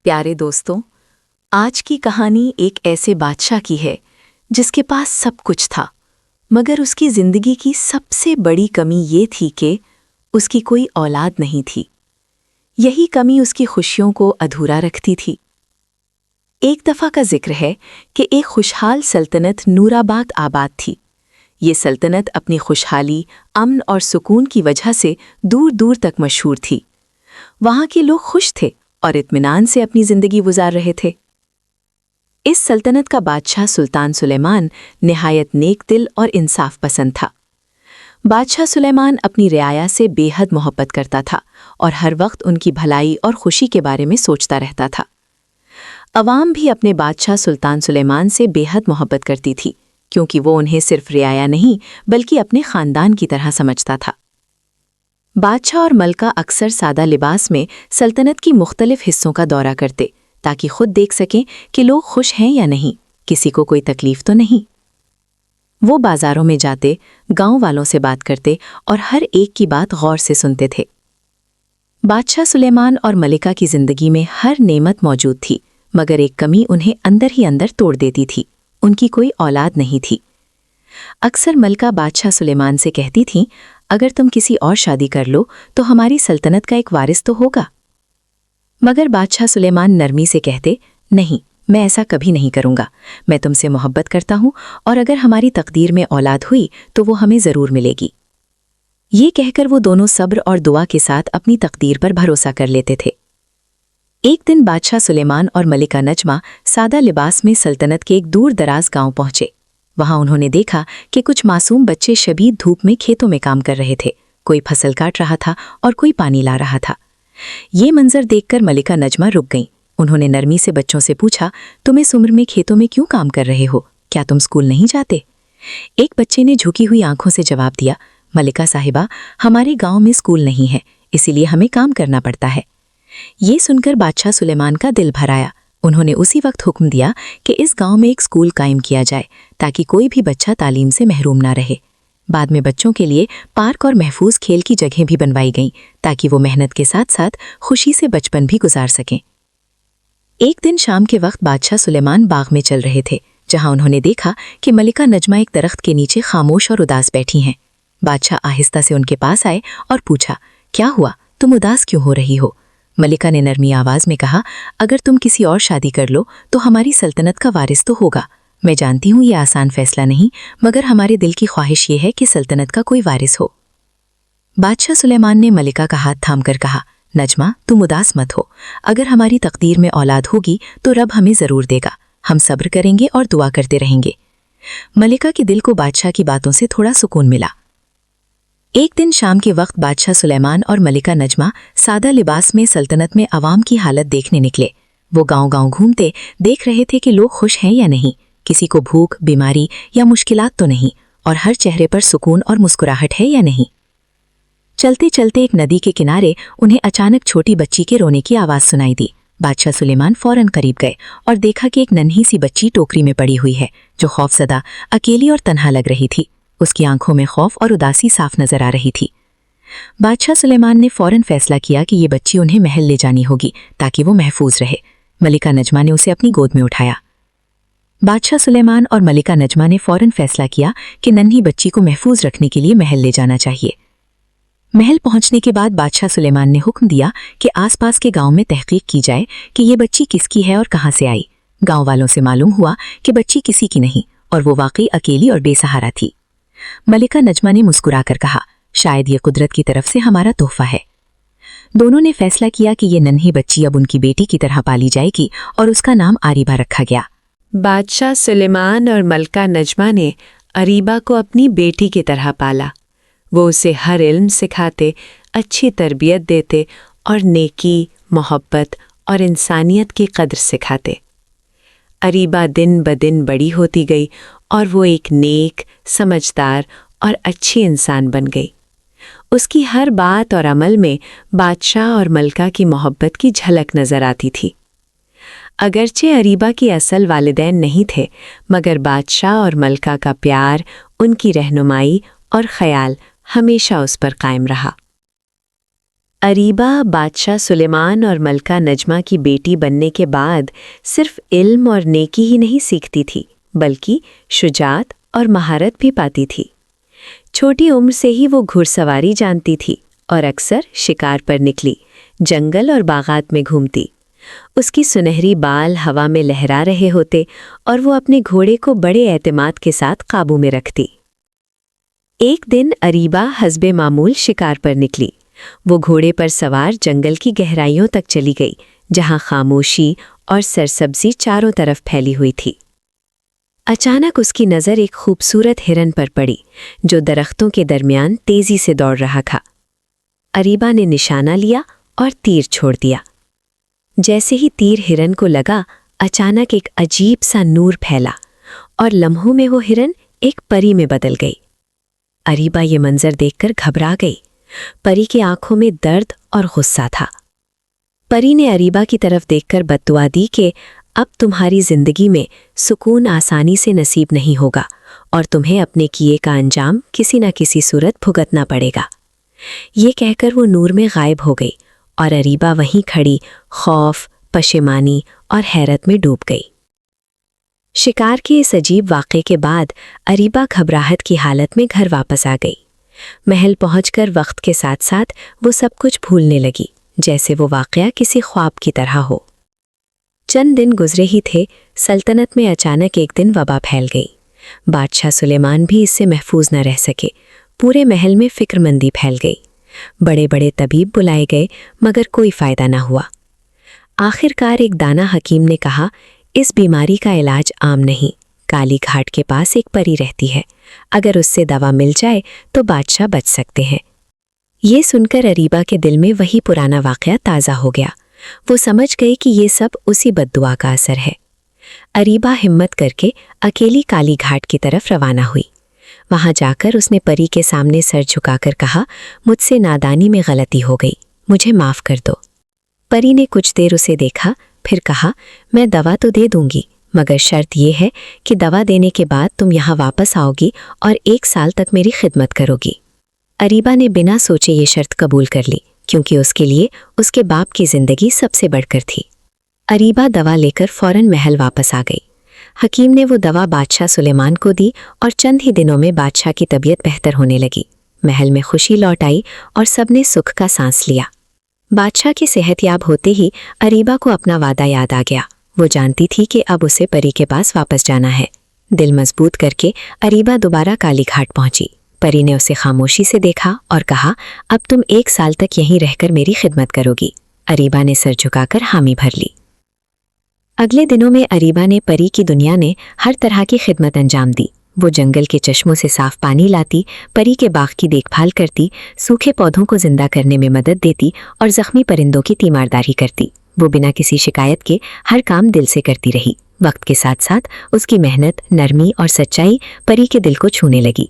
پیارے دوستوں، آج کی کہانی ایک ایسے بادشاہ کی ہے جس کے پاس سب کچھ تھا، مگر اس کی زندگی کی سب سے بڑی کمی یہ تھی کہ اس کی کوئی اولاد نہیں تھی۔ یہی کمی اس کی خوشیوں کو ادھورا رکھتی تھی۔ ایک دفعہ کا ذکر ہے کہ ایک خوشحال سلطنت نورآباد آباد تھی۔ یہ سلطنت اپنی خوشحالی، امن اور سکون کی وجہ سے دور دور تک مشہور تھی۔ وہاں کے لوگ خوش تھے اور اطمینان سے اپنی زندگی گزار رہے تھے۔ اس سلطنت کا بادشاہ سلطان سلیمان نہایت نیک دل اور انصاف پسند تھا۔ بادشاہ سلیمان اپنی رعایا سے بے حد محبت کرتا تھا اور ہر وقت ان کی بھلائی اور خوشی کے بارے میں سوچتا رہتا تھا۔ عوام بھی اپنے بادشاہ سلطان سلیمان سے بے حد محبت کرتی تھی، کیونکہ وہ انہیں صرف رعایا نہیں بلکہ اپنے خاندان کی طرح سمجھتا تھا۔ بادشاہ اور ملکہ اکثر سادہ لباس میں سلطنت کی مختلف حصوں کا دورہ کرتے تاکہ خود دیکھ سکیں کہ لوگ خوش ہیں یا نہیں، کسی کو کوئی تکلیف تو نہیں۔ وہ بازاروں میں جاتے، گاؤں والوں سے بات کرتے اور ہر ایک کی بات غور سے سنتے تھے۔ بادشاہ سلیمان اور ملکہ کی زندگی میں ہر نعمت موجود تھی، مگر ایک کمی انہیں اندر ہی اندر توڑ دیتی تھی، ان کی کوئی اولاد نہیں تھی۔ اکثر ملکہ بادشاہ سلیمان سے کہتی تھیں، اگر تم کسی اور شادی کر لو تو ہماری سلطنت کا ایک وارث تو ہوگا۔ مگر بادشاہ سلیمان نرمی سے کہتے، نہیں، میں ایسا کبھی نہیں کروں گا، میں تم سے محبت کرتا ہوں اور اگر ہماری تقدیر میں اولاد ہوئی تو وہ ہمیں ضرور ملے گی۔ یہ کہہ کر وہ دونوں صبر اور دعا کے ساتھ اپنی تقدیر پر بھروسہ کر لیتے تھے۔ ایک دن بادشاہ سلیمان اور ملکہ نجمہ سادہ لباس میں سلطنت کے ایک دور دراز گاؤں پہنچے۔ وہاں انہوں نے دیکھا کہ کچھ معصوم بچے شدید دھوپ میں کھیتوں میں کام کر رہے تھے، کوئی فصل کاٹ رہا تھا اور کوئی پانی لا رہا تھا۔ یہ منظر دیکھ کر ملکہ نجمہ رک گئیں۔ انہوں نے نرمی سے بچوں سے پوچھا، تم اس عمر میں کھیتوں میں کیوں کام کر رہے ہو؟ کیا تم اسکول نہیں جاتے؟ ایک بچے نے جھکی ہوئی آنکھوں سے جواب دیا، ملکہ صاحبہ، ہمارے گاؤں میں اسکول نہیں ہے، اسی لیے ہمیں کام کرنا پڑتا ہے۔ یہ سن کر بادشاہ سلیمان کا دل بھر آیا۔ انہوں نے اسی وقت حکم دیا کہ اس گاؤں میں ایک اسکول قائم کیا جائے تاکہ کوئی بھی بچہ تعلیم سے محروم نہ رہے۔ بعد میں بچوں کے لیے پارک اور محفوظ کھیل کی جگہیں بھی بنوائی گئیں تاکہ وہ محنت کے ساتھ ساتھ خوشی سے بچپن بھی گزار سکیں۔ ایک دن شام کے وقت بادشاہ سلیمان باغ میں چل رہے تھے، جہاں انہوں نے دیکھا کہ ملکہ نجمہ ایک درخت کے نیچے خاموش اور اداس بیٹھی ہیں۔ بادشاہ آہستہ سے ان کے پاس آئے اور پوچھا، کیا ہوا؟ تم اداس کیوں ہو رہی ہو؟ ملکہ نے نرمی آواز میں کہا، اگر تم کسی اور شادی کر لو تو ہماری سلطنت کا وارث تو ہوگا۔ میں جانتی ہوں یہ آسان فیصلہ نہیں، مگر ہمارے دل کی خواہش یہ ہے کہ سلطنت کا کوئی وارث ہو۔ بادشاہ سلیمان نے ملکہ کا ہاتھ تھام کر کہا، نجمہ، تم اداس مت ہو، اگر ہماری تقدیر میں اولاد ہوگی تو رب ہمیں ضرور دے گا، ہم صبر کریں گے اور دعا کرتے رہیں گے۔ ملکہ کے دل کو بادشاہ کی باتوں سے تھوڑا سکون ملا۔ ایک دن شام کے وقت بادشاہ سلیمان اور ملکہ نجمہ سادہ لباس میں سلطنت میں عوام کی حالت دیکھنے نکلے۔ وہ گاؤں گاؤں گھومتے دیکھ رہے تھے کہ لوگ خوش ہیں یا نہیں، کسی کو بھوک، بیماری یا مشکلات تو نہیں، اور ہر چہرے پر سکون اور مسکراہٹ ہے یا نہیں۔ چلتے چلتے ایک ندی کے کنارے انہیں اچانک چھوٹی بچی کے رونے کی آواز سنائی دی۔ بادشاہ سلیمان فوراً قریب گئے اور دیکھا کہ ایک ننھی سی بچی ٹوکری میں پڑی ہوئی ہے، جو خوفزدہ، اکیلی اور تنہا لگ رہی تھی۔ اس کی آنکھوں میں خوف اور اداسی صاف نظر آ رہی تھی۔ بادشاہ سلیمان نے فوراً فیصلہ کیا کہ یہ بچی انہیں محل لے جانی ہوگی تاکہ وہ محفوظ رہے۔ ملکہ نجمہ نے اسے اپنی گود میں اٹھایا۔ بادشاہ سلیمان اور ملکہ نجمہ نے فوراً فیصلہ کیا کہ ننھی بچی کو محفوظ رکھنے کے لیے محل لے جانا چاہیے۔ محل پہنچنے کے بعد بادشاہ سلیمان نے حکم دیا کہ آس پاس کے گاؤں میں تحقیق کی جائے کہ یہ بچی کس کی ہے اور کہاں سے آئی۔ گاؤں والوں سے معلوم ہوا کہ بچی کسی کی نہیں اور وہ واقعی اکیلی اور بے سہارا تھی۔ ملکہ نجمہ نے مسکرا کر کہا، شاید یہ قدرت کی طرف سے ہمارا تحفہ ہے۔ دونوں نے فیصلہ کیا کہ یہ ننھی بچی اب ان کی بیٹی کی طرح پالی جائے گی اور اس کا نام اریبہ رکھا گیا۔ بادشاہ سلیمان اور ملکہ نجمہ نے اریبہ کو اپنی بیٹی کی طرح پالا۔ وہ اسے ہر علم سکھاتے، اچھی تربیت دیتے اور نیکی، محبت اور انسانیت کی قدر سکھاتے۔ اریبہ دن بدن بڑی ہوتی گئی اور وہ ایک نیک، سمجھدار اور اچھی انسان بن گئی۔ اس کی ہر بات اور عمل میں بادشاہ اور ملکہ کی محبت کی جھلک نظر آتی تھی۔ اگرچہ اریبہ کی اصل والدین نہیں تھے، مگر بادشاہ اور ملکہ کا پیار، ان کی رہنمائی اور خیال ہمیشہ اس پر قائم رہا۔ अरीबा बादशाह सुलेमान और मलका नजमा की बेटी बनने के बाद सिर्फ इल्म और नेकी ही नहीं सीखती थी, बल्कि शुजात और महारत भी पाती थी। छोटी उम्र से ही वो घुड़सवारी जानती थी और अक्सर शिकार पर निकली, जंगल और बागात में घूमती। उसकी सुनहरी बाल हवा में लहरा रहे होते और वो अपने घोड़े को बड़े एतमाद के साथ काबू में रखती। एक दिन अरीबा हस्बे मामूल शिकार पर निकली। वो घोड़े पर सवार जंगल की गहराइयों तक चली गई, जहां खामोशी और सरसब्जी चारों तरफ फैली हुई थी। अचानक उसकी नज़र एक खूबसूरत हिरन पर पड़ी, जो दरख्तों के दरमियान तेजी से दौड़ रहा था। अरीबा ने निशाना लिया और तीर छोड़ दिया। जैसे ही तीर हिरन को लगा, अचानक एक अजीब सा नूर फैला और लम्हों में वो हिरन एक परी में बदल गई। अरीबा ये मंजर देखकर घबरा गई। परी की आंखों में दर्द और गुस्सा था। परी ने अरीबा की तरफ देखकर बद्दुआ दी कि अब तुम्हारी जिंदगी में सुकून आसानी से नसीब नहीं होगा और तुम्हें अपने किए का अंजाम किसी न किसी सूरत भुगतना पड़ेगा। ये कहकर वो नूर में गायब हो गई और अरीबा वहीं खड़ी खौफ, पशेमानी और हैरत में डूब गई। शिकार के इस अजीब वाक़े के बाद अरीबा घबराहट की हालत में घर वापस आ गई। महल पहुंचकर वक्त के साथ साथ वो सब कुछ भूलने लगी, जैसे वो वाक़या किसी ख्वाब की तरह हो। चंद दिन गुजरे ही थे, सल्तनत में अचानक एक दिन वबा फैल गई। बादशाह सुलेमान भी इससे महफूज न रह सके। पूरे महल में फिक्रमंदी फैल गई। बड़े बड़े तबीब बुलाए गए, मगर कोई फ़ायदा न हुआ। आखिरकार एक दाना हकीम ने कहा, इस बीमारी का इलाज आम नहीं, काली घाट के पास एक परी रहती है, अगर उससे दवा मिल जाए तो बादशाह बच सकते हैं। ये सुनकर अरीबा के दिल में वही पुराना वाक़या ताज़ा हो गया। वो समझ गई कि ये सब उसी बद्दुआ का असर है। अरीबा हिम्मत करके अकेली काली घाट की तरफ रवाना हुई। वहां जाकर उसने परी के सामने सर झुकाकर कहा, मुझसे नादानी में गलती हो गई, मुझे माफ़ कर दो। परी ने कुछ देर उसे देखा, फिर कहा, मैं दवा तो दे दूंगी, मगर शर्त यह है कि दवा देने के बाद तुम यहाँ वापस आओगी और 1 साल तक मेरी खिदमत करोगी। अरीबा ने बिना सोचे ये शर्त कबूल कर ली, क्योंकि उसके लिए उसके बाप की जिंदगी सबसे बढ़कर थी। अरीबा दवा लेकर फौरन महल वापस आ गई। हकीम ने वो दवा बादशाह सुलेमान को दी और चंद ही दिनों में बादशाह की तबीयत बेहतर होने लगी। महल में खुशी लौट आई और सबने सुख का सांस लिया। बादशाह की सेहतयाब होते ही अरीबा को अपना वादा याद आ गया। वो जानती थी कि अब उसे परी के पास वापस जाना है। दिल मजबूत करके अरीबा दोबारा काली घाट पहुंची। परी ने उसे खामोशी से देखा और कहा, अब तुम 1 साल तक यहीं रहकर मेरी खिदमत करोगी। अरीबा ने सर झुकाकर हामी भर ली। अगले दिनों में अरीबा ने परी की दुनिया ने हर तरह की खिदमत अंजाम दी। वो जंगल के चश्मों से साफ पानी लाती, परी के बाग की देखभाल करती, सूखे पौधों को जिंदा करने में मदद देती और जख्मी परिंदों की तीमारदारी करती। वो बिना किसी शिकायत के हर काम दिल से करती रही। वक्त के साथ साथ उसकी मेहनत, नरमी और सच्चाई परी के दिल को छूने लगी।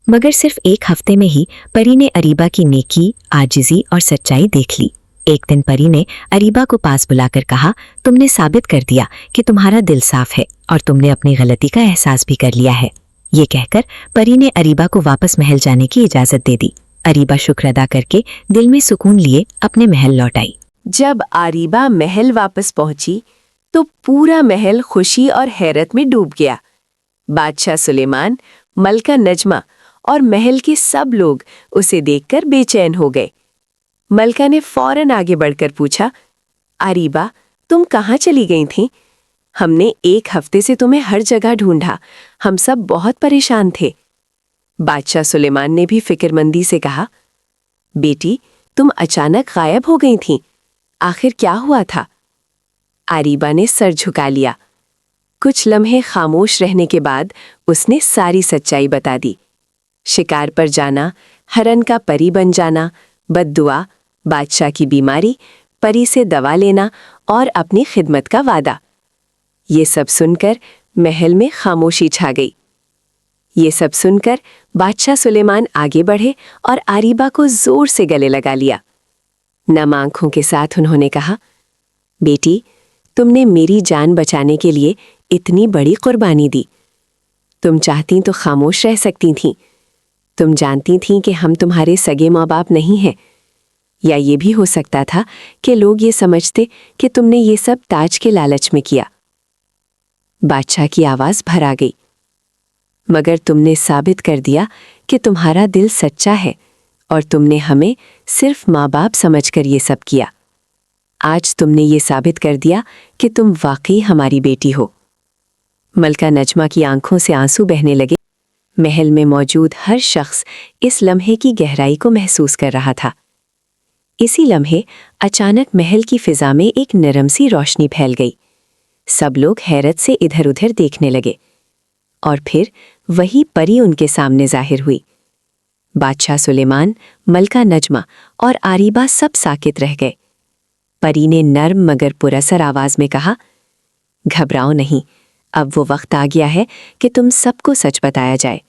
मगर सिर्फ 1 हफ्ते में ही परी ने अरीबा की नेकी, आजिज़ी और सच्चाई देख ली। एक दिन परी ने अरीबा को पास बुलाकर कहा, तुमने साबित कर दिया कि तुम्हारा दिल साफ है और तुमने अपनी गलती का एहसास भी कर लिया है। ये कहकर परी ने अरीबा को वापस महल जाने की इजाज़त दे दी। अरीबा शुक्र अदा करके दिल में सुकून लिए अपने महल लौट आई। जब अरीबा महल वापस पहुंची तो पूरा महल खुशी और हैरत में डूब गया। बादशाह सुलेमान, मलका नजमा और महल के सब लोग उसे देखकर बेचैन हो गए। मलका ने फौरन आगे बढ़कर पूछा, अरीबा, तुम कहाँ चली गई थीं? हमने 1 हफ्ते से तुम्हें हर जगह ढूंढा, हम सब बहुत परेशान थे। बादशाह सुलेमान ने भी फिक्रमंदी से कहा, बेटी, तुम अचानक गायब हो गई थीं, आखिर क्या हुआ था? अरीबा ने सर झुका लिया। कुछ लम्हे खामोश रहने के बाद उसने सारी सच्चाई बता दी। शिकार पर जाना, हरन का परी बन जाना, बद्दुआ, बादशाह की बीमारी, परी से दवा लेना और अपनी खिदमत का वादा। ये सब सुनकर महल में खामोशी छा गई। ये सब सुनकर बादशाह सुलेमान आगे बढ़े और अरीबा को जोर से गले लगा लिया। नम आंखों के साथ उन्होंने कहा, बेटी, तुमने मेरी जान बचाने के लिए इतनी बड़ी कुर्बानी दी। तुम चाहती तो खामोश रह सकती थीं। तुम जानती थीं कि हम तुम्हारे सगे माँ बाप नहीं हैं। या ये भी हो सकता था कि लोग ये समझते कि तुमने ये सब ताज के लालच में किया। बादशाह की आवाज भर आ गई। मगर तुमने साबित कर दिया कि तुम्हारा दिल सच्चा है और तुमने हमें सिर्फ माँ बाप समझकर ये सब किया। आज तुमने ये साबित कर दिया कि तुम वाकई हमारी बेटी हो। मलका नजमा की आंखों से आंसू बहने लगे। महल में मौजूद हर शख्स इस लम्हे की गहराई को महसूस कर रहा था। इसी लम्हे अचानक महल की फिजा में एक नरम सी रोशनी फैल गई। सब लोग हैरत से इधर उधर देखने लगे और फिर वही परी उनके सामने जाहिर हुई। बादशाह सुलेमान, मलका नजमा और आरीबा सब साकित रह गए। परी ने नर्म मगर पुरअसर आवाज में कहा, घबराओ नहीं, अब वो वक्त आ गया है कि तुम सबको सच बताया जाए।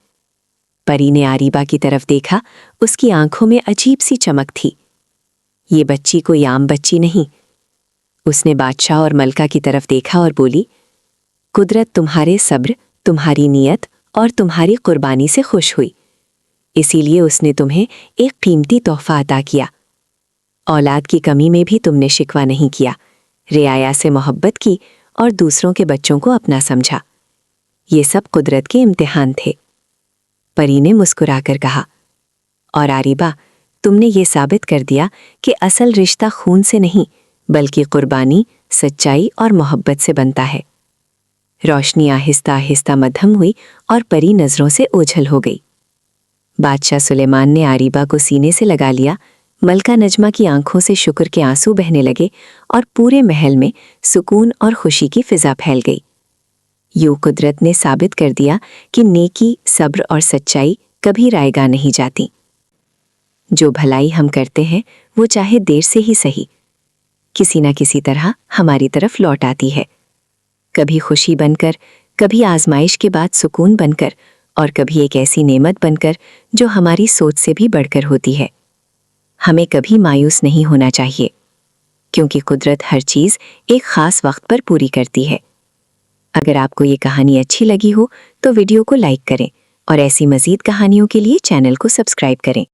परी ने आरीबा की तरफ देखा। उसकी आंखों में अजीब सी चमक थी। ये बच्ची कोई आम बच्ची नहीं। उसने बादशाह और मलका की तरफ देखा और बोली, कुदरत तुम्हारे सब्र, तुम्हारी नीयत और तुम्हारी कुर्बानी से खुश हुई, इसीलिए उसने तुम्हें एक कीमती तोहफा अता किया। औलाद की कमी में भी तुमने शिकवा नहीं किया, रियाया से मोहब्बत की और दूसरों के बच्चों को अपना समझा। ये सब कुदरत के इम्तिहान थे। परी ने मुस्कुराकर कहा, और आरीबा, तुमने ये साबित कर दिया कि असल रिश्ता खून से नहीं बल्कि कुर्बानी, सच्चाई और मोहब्बत से बनता है। रोशनी आहिस्ता आहिस्ता मध्यम हुई और परी नजरों से ओझल हो गई। बादशाह सुलेमान ने आरीबा को सीने से लगा लिया। मलका नजमा की आंखों से शुक्र के आंसू बहने लगे और पूरे महल में सुकून और खुशी की फिजा फैल गई। यूं कुदरत ने साबित कर दिया कि नेकी, सब्र और सच्चाई कभी रायगा नहीं जाती। जो भलाई हम करते हैं वो चाहे देर से ही सही, किसी न किसी तरह हमारी तरफ लौट आती है। कभी खुशी बनकर, कभी आजमाइश के बाद सुकून बनकर और कभी एक ऐसी नेमत बनकर जो हमारी सोच से भी बढ़कर होती है। हमें कभी मायूस नहीं होना चाहिए, क्योंकि कुदरत हर चीज़ एक ख़ास वक्त पर पूरी करती है। अगर आपको ये कहानी अच्छी लगी हो तो वीडियो को लाइक करें और ऐसी मज़ीद कहानियों के लिए चैनल को सब्सक्राइब करें।